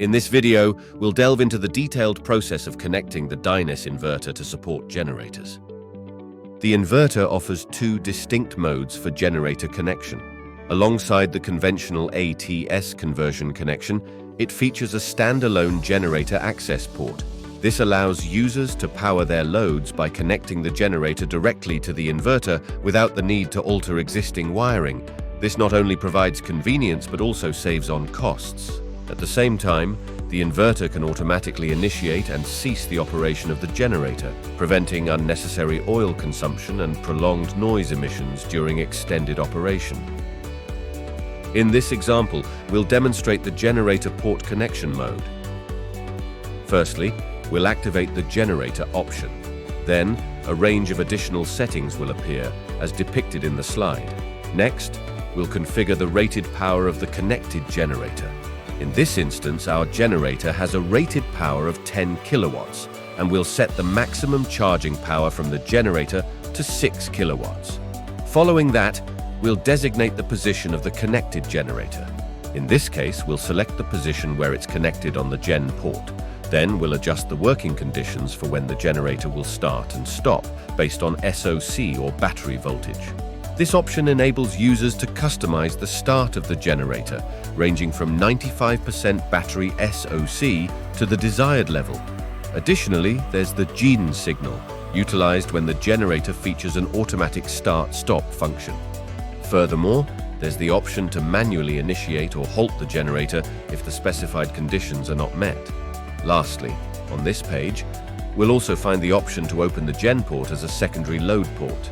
In this video, we'll delve into the detailed process of connecting the Dyness inverter to support generators. The inverter offers two distinct modes for generator connection. Alongside the conventional ATS conversion connection, it features a standalone generator access port. This allows users to power their loads by connecting the generator directly to the inverter without the need to alter existing wiring. This not only provides convenience but also saves on costs. At the same time, the inverter can automatically initiate and cease the operation of the generator, preventing unnecessary oil consumption and prolonged noise emissions during extended operation. In this example, we'll demonstrate the generator port connection mode. Firstly, we'll activate the generator option. Then, a range of additional settings will appear, as depicted in the slide. Next, we'll configure the rated power of the connected generator. In this instance, our generator has a rated power of 10 kilowatts, and we'll set the maximum charging power from the generator to 6 kilowatts. Following that, we'll designate the position of the connected generator. In this case, we'll select the position where it's connected on the gen port. Then we'll adjust the working conditions for when the generator will start and stop, based on SOC or battery voltage. This option enables users to customize the start of the generator, ranging from 95% battery SOC to the desired level. Additionally, there's the gen signal, utilized when the generator features an automatic start-stop function. Furthermore, there's the option to manually initiate or halt the generator if the specified conditions are not met. Lastly, on this page, we'll also find the option to open the gen port as a secondary load port.